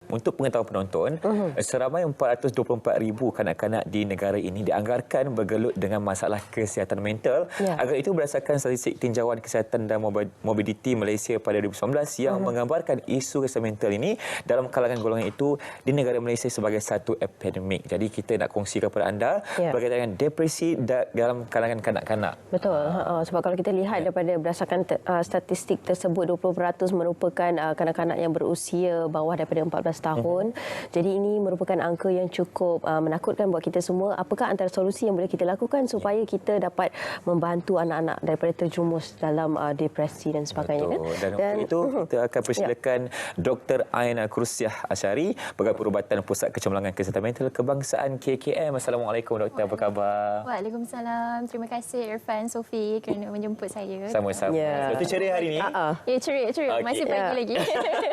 untuk pengetahuan penonton, seramai 424,000 kanak-kanak di negara ini dianggarkan bergelut dengan masalah kesihatan mental. Agar itu berdasarkan statistik tinjauan kesihatan dan mobiliti Malaysia pada 2019 yang menggambarkan isu kesihatan mental ini dalam kalangan golongan itu di negara Malaysia sebagai satu epidemik. Jadi kita nak kongsikan kepada anda berkaitan dengan depresi dalam kalangan kanak-kanak. Betul. Sebab kalau kita lihat daripada berdasarkan statistik tersebut, 20% merupakan kanak-kanak yang berusia bawah daripada 14 tahun. Jadi ini merupakan angka yang cukup menakutkan buat kita semua. Apakah antara solusi yang boleh kita lakukan supaya kita dapat membantu anak-anak daripada terjumus dalam depresi dan sebagainya. Betul. Dan untuk itu kita akan persilakan Dr. Aina Kursiah Asyari, Pegawai Perubatan Pusat Kecemerlangan Kesihatan Mental Kebangsaan KKM. Assalamualaikum Doktor, apa khabar? Waalaikumsalam. Terima kasih Irfan, Sophie kerana menjemput saya. Sama-sama. Doktor ceria hari ini? Ya, ceria. Okay. Masih pagi lagi.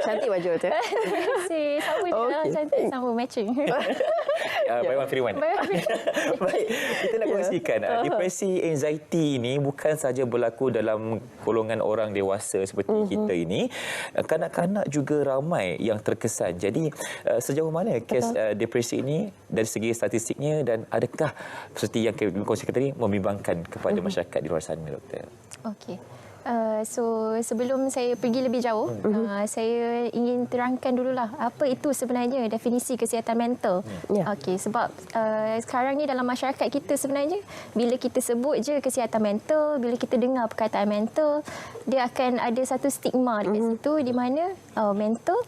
Cantik baju tu. Terima kasih. Sama je lah, cantik. Sama matching. Baik, Firman. Baik, kita nak kongsikan depresi, anxiety ini bukan saja berlaku dalam golongan orang dewasa seperti kita ini. Kanak-kanak juga ramai yang terkesan. Jadi sejauh mana kes depresi ini dari segi statistiknya dan adakah seperti yang kita kongsikan tadi membimbangkan kepada masyarakat di luar sana, Doktor? Okey. So sebelum saya pergi lebih jauh, saya ingin terangkan dululah apa itu sebenarnya definisi kesihatan mental. Okey, sebab sekarang ni dalam masyarakat kita sebenarnya bila kita sebut je kesihatan mental, bila kita dengar perkataan mental, dia akan ada satu stigma dekat situ di mana mental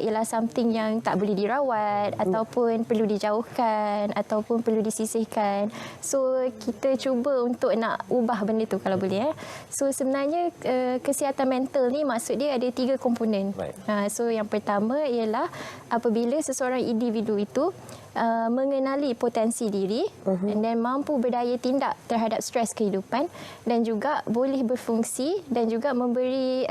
ialah something yang tak boleh dirawat ataupun perlu dijauhkan ataupun perlu disisihkan. So kita cuba untuk nak ubah benda tu kalau boleh. So sebenarnya kesihatan mental ni maksud dia ada 3 komponen. So yang pertama ialah apabila seseorang individu itu mengenali potensi diri dan mampu berdaya tindak terhadap stres kehidupan dan juga boleh berfungsi dan juga memberi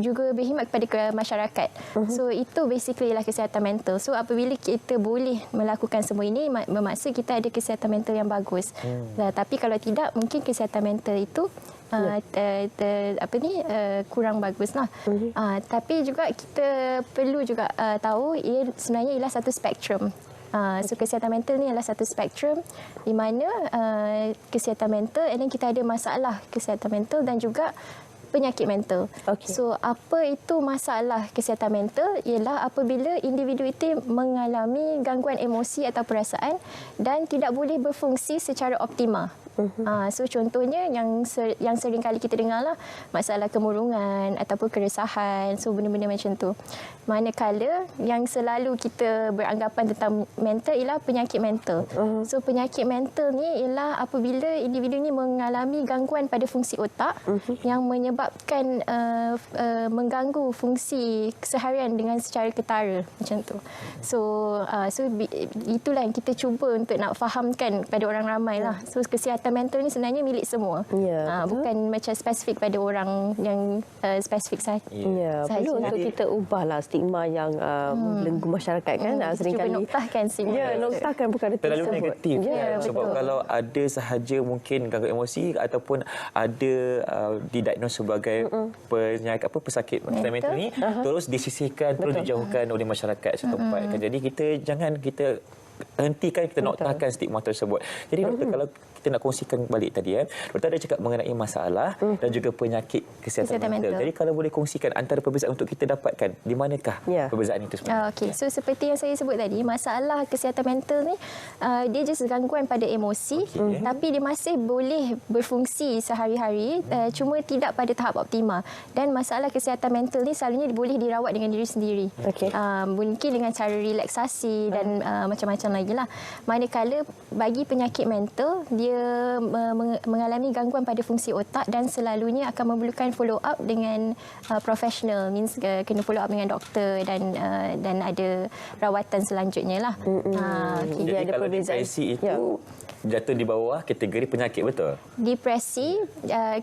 juga berkhidmat kepada masyarakat. So itu basically lah kesihatan mental. So apabila kita boleh melakukan semua ini bermaksud kita ada kesihatan mental yang bagus. Tapi kalau tidak mungkin kesihatan mental itu kurang bagus lah. Tapi juga kita perlu juga tahu ia sebenarnya ialah satu spektrum. So kesihatan mental ni adalah satu spektrum di mana kesihatan mental and then kita ada masalah kesihatan mental dan juga penyakit mental. So apa itu masalah kesihatan mental ialah apabila individu itu mengalami gangguan emosi atau perasaan dan tidak boleh berfungsi secara optimal. So contohnya yang sering kali kita dengar lah masalah kemurungan ataupun keresahan, so benda-benda macam tu. Manakala yang selalu kita beranggapan tentang mental ialah penyakit mental. So penyakit mental ni ialah apabila individu ni mengalami gangguan pada fungsi otak yang menyebabkan mengganggu fungsi keseharian dengan secara ketara macam tu. So itulah yang kita cuba untuk nak fahamkan kepada orang ramai lah. So kesihatan mental ni sebenarnya milik semua. Bukan macam spesifik pada orang yang spesifik sahaja. Perlu untuk kita ubahlah stigma yang membelenggu masyarakat kan. Seringkali cuba noktahkan stigma. Noktahkan bukan terlalu negatif. Sebab kalau ada sahaja mungkin gangguan emosi ataupun ada didiagnos sebagai penyakit pesakit mental ni terus disisihkan, terus dijauhkan oleh masyarakat setempat. Jadi kita hentikan, kita noktahkan stigma tersebut. Jadi doktor, kalau kita nak kongsikan balik tadi, doktor ada cakap mengenai masalah dan juga penyakit kesihatan mental. Jadi kalau boleh kongsikan antara perbezaan untuk kita dapatkan, di manakah perbezaan itu sebenarnya? So seperti yang saya sebut tadi, masalah kesihatan mental ni dia just gangguan pada emosi, tapi dia masih boleh berfungsi sehari-hari, cuma tidak pada tahap optimal. Dan masalah kesihatan mental ni selalunya boleh dirawat dengan diri sendiri. Mungkin dengan cara relaksasi dan macam-macam lagi lah. Manakala bagi penyakit mental, dia mengalami gangguan pada fungsi otak dan selalunya akan memerlukan follow up dengan profesional, means kena follow up dengan doktor dan ada rawatan selanjutnya lah. Jadi ada kalau depresi itu jatuh di bawah kategori penyakit, betul? Depresi,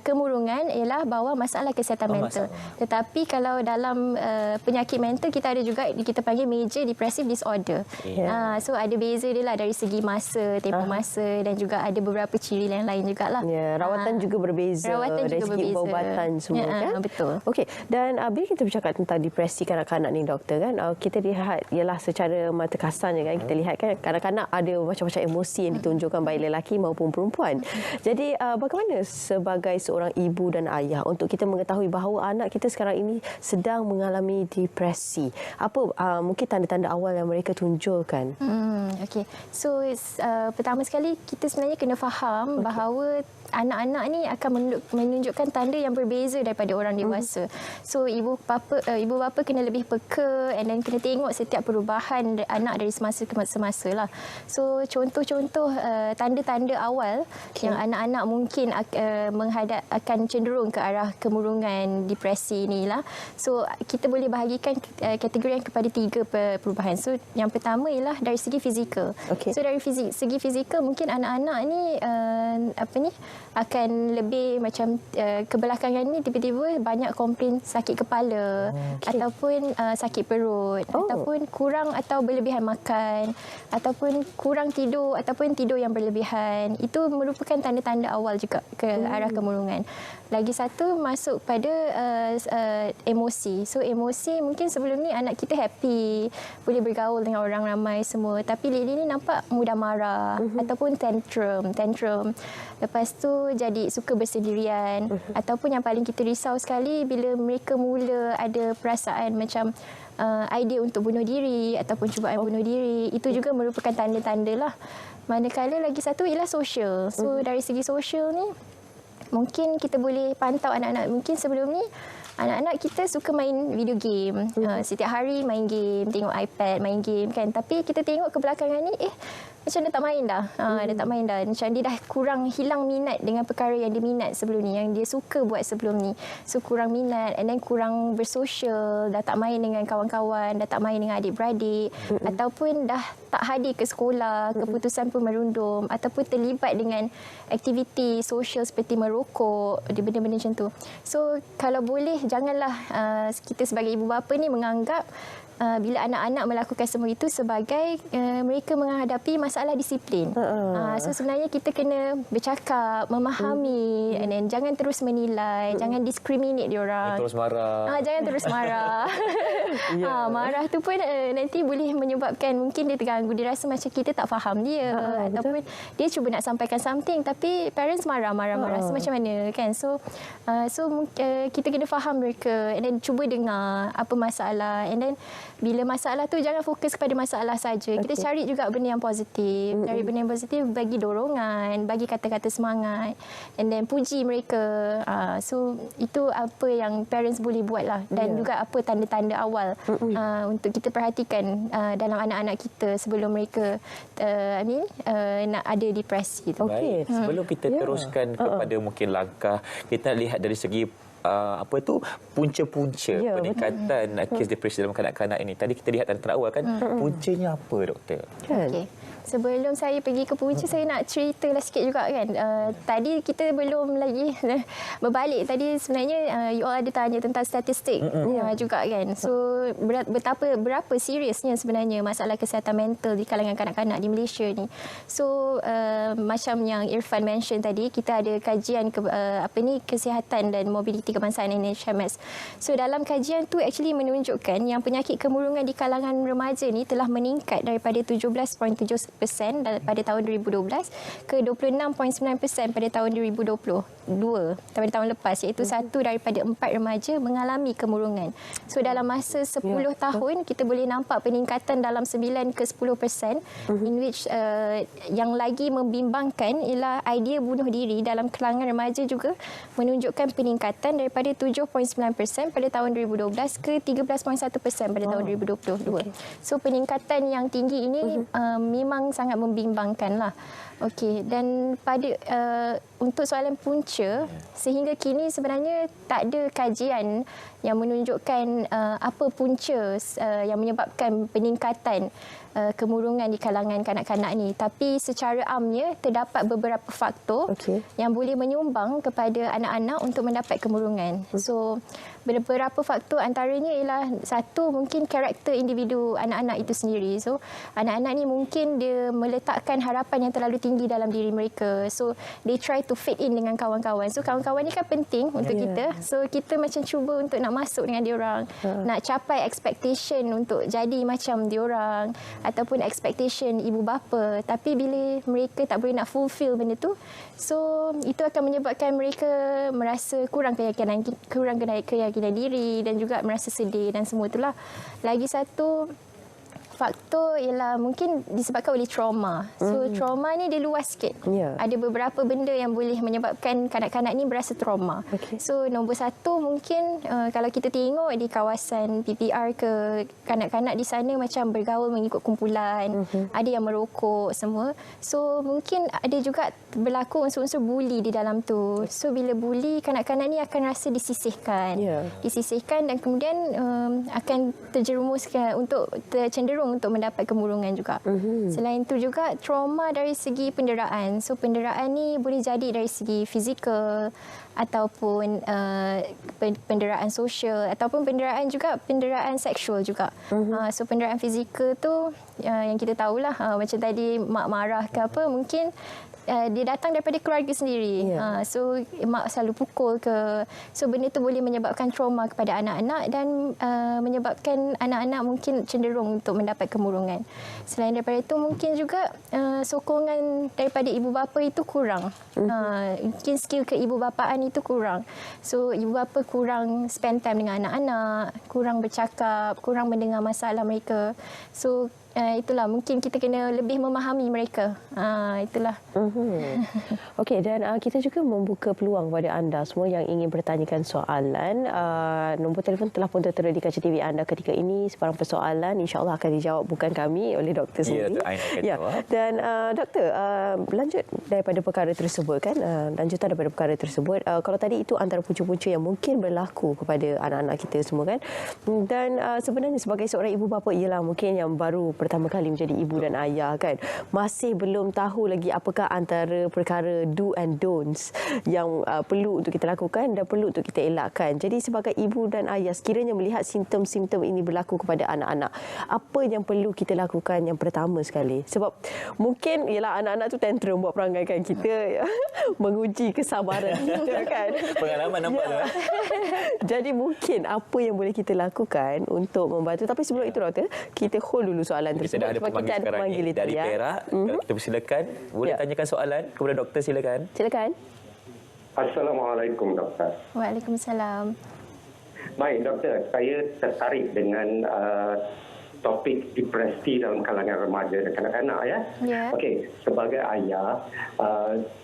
kemurungan ialah bawah masalah kesihatan mental. Tetapi kalau dalam penyakit mental kita ada juga kita panggil major depressive disorder. So ada beza dia lah dari segi masa, tempoh masa dan juga ada beberapa beberapa ciri yang lain jugalah. Ya, rawatan juga berbeza. Rawatan dari juga segi berbeza. ubatan semua kan. Betul. Okey, dan bila kita bercakap tentang depresi kanak-kanak ni doktor kan, kita lihat ialah secara mata kasarnya kan, kita lihat kan kanak-kanak ada macam-macam emosi yang ditunjukkan baik lelaki maupun perempuan. Jadi bagaimana sebagai seorang ibu dan ayah untuk kita mengetahui bahawa anak kita sekarang ini sedang mengalami depresi? Apa mungkin tanda-tanda awal yang mereka tunjukkan? Okey. So pertama sekali kita sebenarnya kena faham bahawa anak-anak ni akan menunjukkan tanda yang berbeza daripada orang dewasa. So ibu bapa kena lebih peka dan kena tengok setiap perubahan anak dari semasa ke semasa lah. So contoh-contoh tanda-tanda awal yang anak-anak mungkin akan cenderung ke arah kemurungan, depresi inilah. So kita boleh bahagikan kategori yang kepada 3 perubahan. So yang pertama ialah dari segi fizikal. So dari segi fizikal mungkin anak-anak ni akan lebih macam kebelakangan ni tiba-tiba banyak komplain sakit kepala ataupun sakit perut ataupun kurang atau berlebihan makan ataupun kurang tidur ataupun tidur yang berlebihan. Itu merupakan tanda-tanda awal juga ke arah kemurungan. Lagi satu masuk pada emosi. So emosi mungkin sebelum ni anak kita happy, boleh bergaul dengan orang ramai semua, tapi Lily ni nampak mudah marah ataupun tantrum. Lepas tu jadi suka bersendirian ataupun yang paling kita risau sekali bila mereka mula ada perasaan macam idea untuk bunuh diri ataupun cubaan bunuh diri. Itu juga merupakan tanda-tanda lah. Manakala lagi satu ialah sosial. So dari segi sosial ni mungkin kita boleh pantau anak-anak. Mungkin sebelum ni anak-anak kita suka main video game. Setiap hari main game, tengok iPad, main game kan. Tapi kita tengok kebelakangan ni macam dia tak main dah. Dia tak main dah. Macam dia dah kurang hilang minat dengan perkara yang dia minat sebelum ni, yang dia suka buat sebelum ni. So kurang minat and then kurang bersosial, dah tak main dengan kawan-kawan, dah tak main dengan adik-beradik ataupun dah tak hadir ke sekolah, keputusan pun merundum ataupun terlibat dengan aktiviti sosial seperti merokok, benda-benda macam tu. So kalau boleh janganlah kita sebagai ibu bapa ni menganggap bila anak-anak melakukan semua itu sebagai mereka menghadapi masalah disiplin. So sebenarnya kita kena bercakap, memahami dan jangan terus menilai, jangan discriminate diorang. Terus marah. Jangan terus marah. Marah tu pun nanti boleh menyebabkan mungkin dia terganggu, dia rasa macam kita tak faham dia ataupun dia cuba nak sampaikan something tapi parents marah. So macam mana kan? So kita kena faham mereka and then cuba dengar apa masalah and then bila masalah tu jangan fokus kepada masalah saja. Kita cari juga benda yang positif. Cari benda yang positif, bagi dorongan, bagi kata-kata semangat and then puji mereka. So itu apa yang parents boleh buat lah dan juga apa tanda-tanda awal untuk kita perhatikan dalam anak-anak kita sebelum mereka nak ada depresi tu. Baik. Sebelum kita teruskan kepada mungkin langkah, kita lihat dari segi punca-punca peningkatan kes depresi dalam kanak-kanak ini. Tadi kita lihat tanda awal kan, puncanya apa doktor? Okey. Sebelum saya pergi ke punca, saya nak ceritalah sikit juga kan. Tadi kita belum lagi berbalik. Tadi sebenarnya you all ada tanya tentang statistik juga kan. So berapa seriusnya sebenarnya masalah kesihatan mental di kalangan kanak-kanak di Malaysia ni. So macam yang Irfan mention tadi, kita ada kajian kesihatan dan mobiliti kebangsaan NHMS. So dalam kajian tu actually menunjukkan yang penyakit kemurungan di kalangan remaja ni telah meningkat daripada 17.7% pada tahun 2012 ke 26.9% pada tahun 2022 pada tahun lepas, iaitu 1 daripada 4 remaja mengalami kemurungan. So dalam masa 10 tahun kita boleh nampak peningkatan dalam 9 ke 10%, in which yang lagi membimbangkan ialah idea bunuh diri dalam kalangan remaja juga menunjukkan peningkatan daripada 7.9% pada tahun 2012 ke 13.1% pada tahun 2022. So peningkatan yang tinggi ini memang sangat membimbangkan lah. Okey, dan pada untuk soalan punca, sehingga kini sebenarnya tak ada kajian yang menunjukkan apa punca yang menyebabkan peningkatan kemurungan di kalangan kanak-kanak ni. Tapi secara amnya terdapat beberapa faktor yang boleh menyumbang kepada anak-anak untuk mendapat kemurungan. So beberapa faktor antaranya ialah satu, mungkin karakter individu anak-anak itu sendiri. So anak-anak ni mungkin dia meletakkan harapan yang terlalu tinggi dalam diri mereka. So they try to fit in dengan kawan-kawan. So kawan-kawan ni kan penting untuk kita. So kita macam cuba untuk nak masuk dengan diorang, nak capai expectation untuk jadi macam diorang ataupun expectation ibu bapa. Tapi bila mereka tak boleh nak fulfill benda tu, so itu akan menyebabkan mereka merasa kurang keyakinan diri dan juga merasa sedih dan semua itulah. Lagi satu faktor ialah mungkin disebabkan oleh trauma. So trauma ni dia luas sikit. Ada beberapa benda yang boleh menyebabkan kanak-kanak ni berasa trauma. So nombor satu mungkin kalau kita tengok di kawasan PPR ke, kanak-kanak di sana macam bergaul mengikut kumpulan, ada yang merokok semua. So mungkin ada juga berlaku unsur-unsur buli di dalam tu. So bila buli, kanak-kanak ni akan rasa disisihkan. Disisihkan dan kemudian akan terjerumuskan untuk cenderung untuk mendapat kemurungan juga. Selain itu juga trauma dari segi penderaan. So penderaan ni boleh jadi dari segi fizikal ataupun penderaan sosial ataupun penderaan seksual juga. So penderaan fizikal tu yang kita tahulah macam tadi mak marah ke apa, mungkin dia datang daripada keluarga sendiri. So mak selalu pukul ke. So benda tu boleh menyebabkan trauma kepada anak-anak dan menyebabkan anak-anak mungkin cenderung untuk mendapat kemurungan. Selain daripada itu mungkin juga sokongan daripada ibu bapa itu kurang. Mungkin skill keibubapaan itu kurang. So ibu bapa kurang spend time dengan anak-anak, kurang bercakap, kurang mendengar masalah mereka. So itulah mungkin kita kena lebih memahami mereka. Itulah. Okey, dan kita juga membuka peluang kepada anda semua yang ingin bertanyakan soalan. Nombor telefon telah pun tertera di kaca TV anda ketika ini. Sebarang persoalan insya-Allah akan dijawab bukan kami, oleh doktor sendiri. Dan doktor, lanjut daripada perkara tersebut kan, lanjutan daripada perkara tersebut. Kalau tadi itu antara punca-punca yang mungkin berlaku kepada anak-anak kita semua kan. Dan sebenarnya sebagai seorang ibu bapa ialah mungkin yang baru pertama kali menjadi ibu dan ayah kan, masih belum tahu lagi apakah antara perkara do and don'ts yang perlu untuk kita lakukan dan perlu untuk kita elakkan. Jadi sebagai ibu dan ayah, sekiranya melihat simptom-simptom ini berlaku kepada anak-anak, apa yang perlu kita lakukan yang pertama sekali? Sebab mungkin ialah anak-anak tu tantrum buat perangai kan, kita menguji kesabaran kita kan. Pengalaman nampak tu. Jadi mungkin apa yang boleh kita lakukan untuk membantu. Tapi sebelum itu doktor, kita hold dulu soalan kita dah ada pemanggil sekarang dari Perak. Kita persilakan. Boleh tanyakan soalan kepada doktor, silakan. Silakan. Assalamualaikum doktor. Waalaikumsalam. Baik doktor, saya tertarik dengan topik depresi dalam kalangan remaja dan kanak-kanak ya. Okey, sebagai ayah,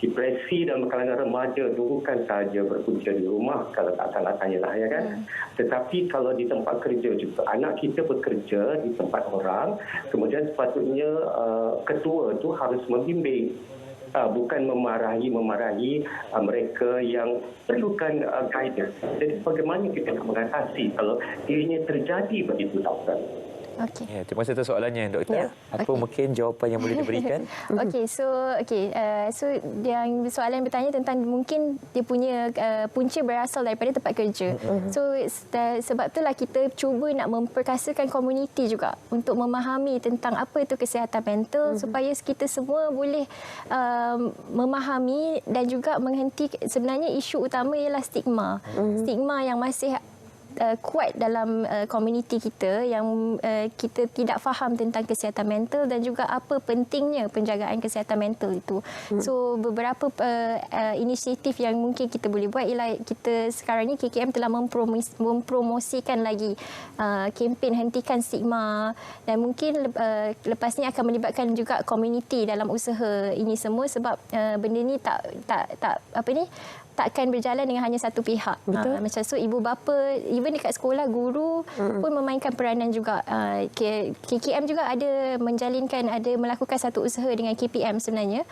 depresi dalam kalangan remaja itu bukan sahaja berpunca di rumah kalau tak salah tanyalah ya kan. Tetapi kalau di tempat kerja juga, anak kita bekerja di tempat orang, kemudian sepatutnya ketua itu harus membimbing. Bukan memarahi mereka yang perlukan guidance. Jadi bagaimana kita nak mengatasi kalau dirinya terjadi begitu doktor? Okey. Ya, terima kasih atas soalannya doktor. Apa mungkin jawapan yang boleh diberikan? So yang soalan bertanya tentang mungkin dia punya punca berasal daripada tempat kerja. So sebab itulah kita cuba nak memperkasakan komuniti juga untuk memahami tentang apa itu kesihatan mental supaya kita semua boleh memahami dan juga menghenti. Sebenarnya isu utama ialah stigma. Stigma yang masih kuat dalam komuniti kita, yang kita tidak faham tentang kesihatan mental dan juga apa pentingnya penjagaan kesihatan mental itu. So beberapa inisiatif yang mungkin kita boleh buat ialah kita sekarang ni KKM telah mempromosikan lagi kempen hentikan stigma, dan mungkin lepas ni akan melibatkan juga komuniti dalam usaha ini semua sebab benda ni tak takkan berjalan dengan hanya satu pihak. Macam so ibu bapa, even dekat sekolah, guru pun memainkan peranan juga. KKM juga ada melakukan satu usaha dengan KPM sebenarnya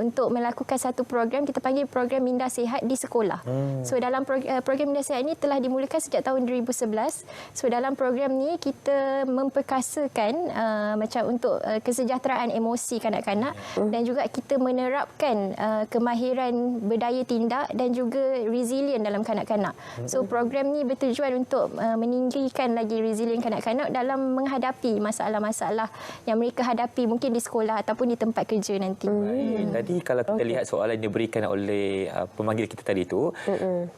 untuk melakukan satu program, kita panggil program Minda Sihat di sekolah. So dalam program Minda Sihat ini telah dimulakan sejak tahun 2011. So dalam program ni kita memperkasakan macam untuk kesejahteraan emosi kanak-kanak dan juga kita menerapkan kemahiran berdaya tindak dan juga resilient dalam kanak-kanak. So program ni bertujuan untuk meninggikan lagi resilient kanak-kanak dalam menghadapi masalah-masalah yang mereka hadapi mungkin di sekolah ataupun di tempat kerja nanti. Tadi kalau kita lihat soalan yang diberikan oleh pemanggil kita tadi itu,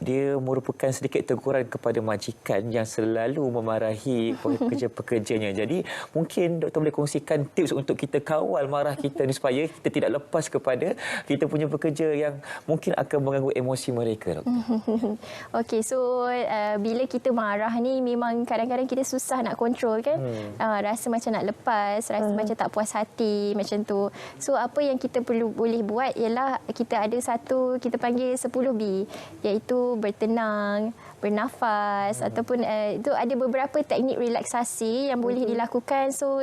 dia merupakan sedikit teguran kepada majikan yang selalu memarahi pekerja-pekerjanya. Jadi mungkin doktor boleh kongsikan tips untuk kita kawal marah kita ni supaya kita tidak lepas kepada kita punya pekerja yang mungkin akan mengganggu emosi mereka. Okey, so bila kita marah ni memang kadang-kadang kita susah nak kontrol kan. Rasa macam nak lepas, rasa macam tak puas hati macam tu. So apa yang kita boleh buat ialah kita ada satu kita panggil 10B, iaitu bertenang, bernafas ataupun itu ada beberapa teknik relaksasi yang boleh dilakukan. So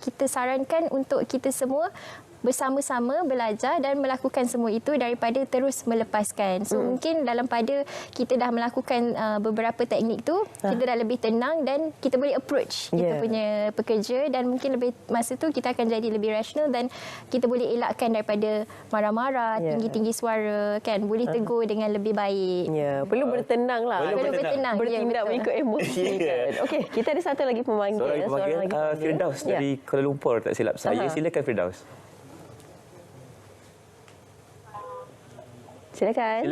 kita sarankan untuk kita semua bersama-sama belajar dan melakukan semua itu daripada terus melepaskan. So mungkin dalam pada kita dah melakukan beberapa teknik tu, kita dah lebih tenang dan kita boleh approach kita punya pekerja dan mungkin lebih masa tu kita akan jadi lebih rasional dan kita boleh elakkan daripada marah-marah, tinggi-tinggi suara kan, boleh tegur dengan lebih baik. Perlu bertenang lah. Perlu bertenang. Bertindak mengikut emosi kan. Okey, kita ada satu lagi pemanggil. Seorang lagi Firdaus dari Kuala Lumpur, tak silap saya. Silakan Firdaus. Silakan.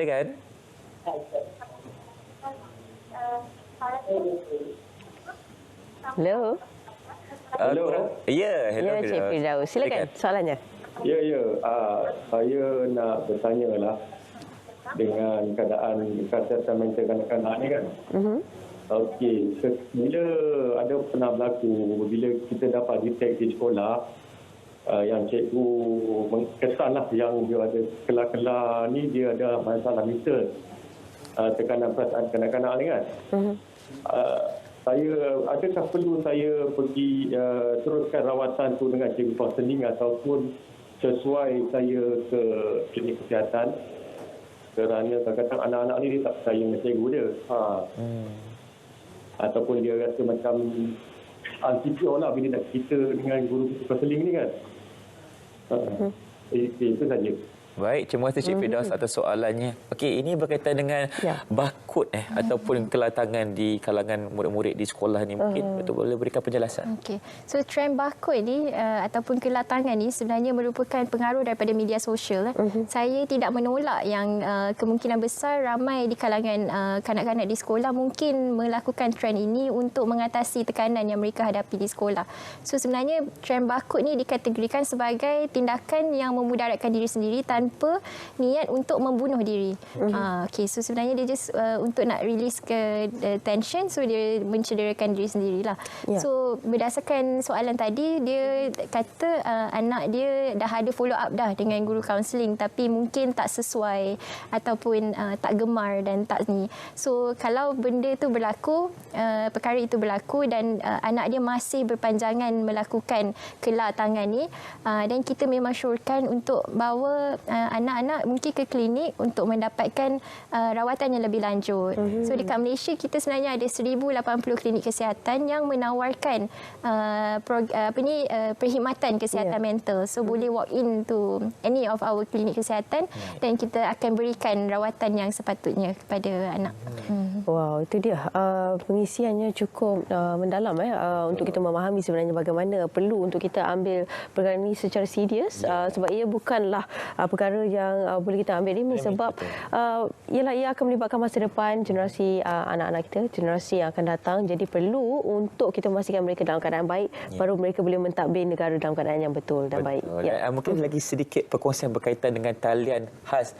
Hello. Hello. Ya, hello. Ya, Cik Firdaus. Silakan soalannya. Ya. Saya nak bertanya lah dengan keadaan kesihatan mental kanak-kanak ni kan. Okey, bila ada pernah berlaku bila kita dapat detect di sekolah yang cikgu kesanlah yang dia ada kelar-kelar ni dia ada masalah mental, tekanan perasaan kanak-kanak ni kan. Adakah perlu saya pergi teruskan rawatan tu dengan cikgu kaunseling ataupun sesuai saya ke klinik kesihatan, kerana kadang-kadang anak-anak ni dia tak percaya dengan cikgu dia. Ataupun dia rasa macam insecure lah bila nak cerita dengan guru kaunseling ni kan. Itu saja. Baik, terima kasih Cik Firdaus atas soalannya. Okey, ini berkaitan dengan bakut ataupun kelatangan di kalangan murid-murid di sekolah ni. Mungkin betul boleh berikan penjelasan. Okey. So trend bakut ni ataupun kelatangan ni sebenarnya merupakan pengaruh daripada media sosial. Saya tidak menolak yang kemungkinan besar ramai di kalangan kanak-kanak di sekolah mungkin melakukan trend ini untuk mengatasi tekanan yang mereka hadapi di sekolah. So sebenarnya trend bakut ni dikategorikan sebagai tindakan yang memudaratkan diri sendiri tanpa niat untuk membunuh diri. Okey, so sebenarnya dia just untuk nak release ke tension, so dia mencederakan diri sendirilah. So berdasarkan soalan tadi, dia kata anak dia dah ada follow up dah dengan guru kaunseling tapi mungkin tak sesuai ataupun tak gemar dan tak ni. So kalau benda tu berlaku, perkara itu berlaku dan anak dia masih berpanjangan melakukan kelar tangan ni, dan kita memang syorkan untuk bawa anak-anak mungkin ke klinik untuk mendapatkan rawatan yang lebih lanjut. So dekat Malaysia kita sebenarnya ada 1080 klinik kesihatan yang menawarkan perkhidmatan kesihatan mental. So boleh walk in to any of our klinik kesihatan dan kita akan berikan rawatan yang sepatutnya kepada anak. Wow, itu dia. Pengisiannya cukup mendalam untuk kita memahami sebenarnya bagaimana perlu untuk kita ambil perkara ini secara serius, sebab ia bukanlah perkara yang boleh kita ambil remeh, sebab ia akan melibatkan masa depan generasi anak-anak kita, generasi yang akan datang. Jadi perlu untuk kita memastikan mereka dalam keadaan baik, baru mereka boleh mentadbir negara dalam keadaan yang betul dan baik. Mungkin lagi sedikit perkongsian berkaitan dengan talian khas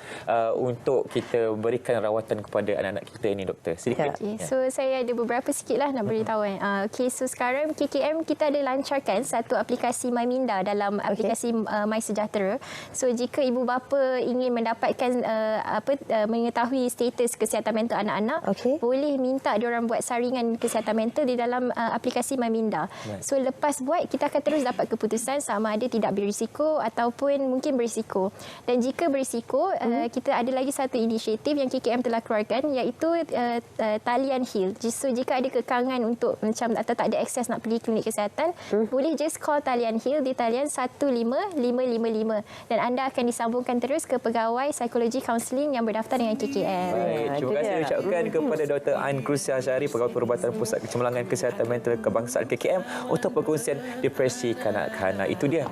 untuk kita berikan rawatan kepada anak-anak kita ini, doktor. Sedikit. So saya ada beberapa sikitlah nak beritahu. Okey, so sekarang KKM kita ada lancarkan satu aplikasi MyMinda dalam aplikasi My Sejahtera. So jika ibu bapa bapa ingin mendapatkan mengetahui status kesihatan mental anak-anak, boleh minta diorang buat saringan kesihatan mental di dalam aplikasi MyMinda. So lepas buat, kita akan terus dapat keputusan sama ada tidak berisiko ataupun mungkin berisiko. Dan jika berisiko, kita ada lagi satu inisiatif yang KKM telah keluarkan, iaitu talian HEAL. So jika ada kekangan untuk macam atau tak ada akses nak pergi klinik kesihatan, boleh just call talian HEAL di talian 15555 dan anda akan disambungkan terus ke pegawai psikologi kaunseling yang berdaftar dengan KKM. Baik, terima kasih ucapkan kepada Dr. Ain Krusia Asyari, Pegawai Perubatan Pusat Kecemerlangan Kesihatan Mental Kebangsaan KKM untuk perkongsian depresi kanak-kanak. Itu dia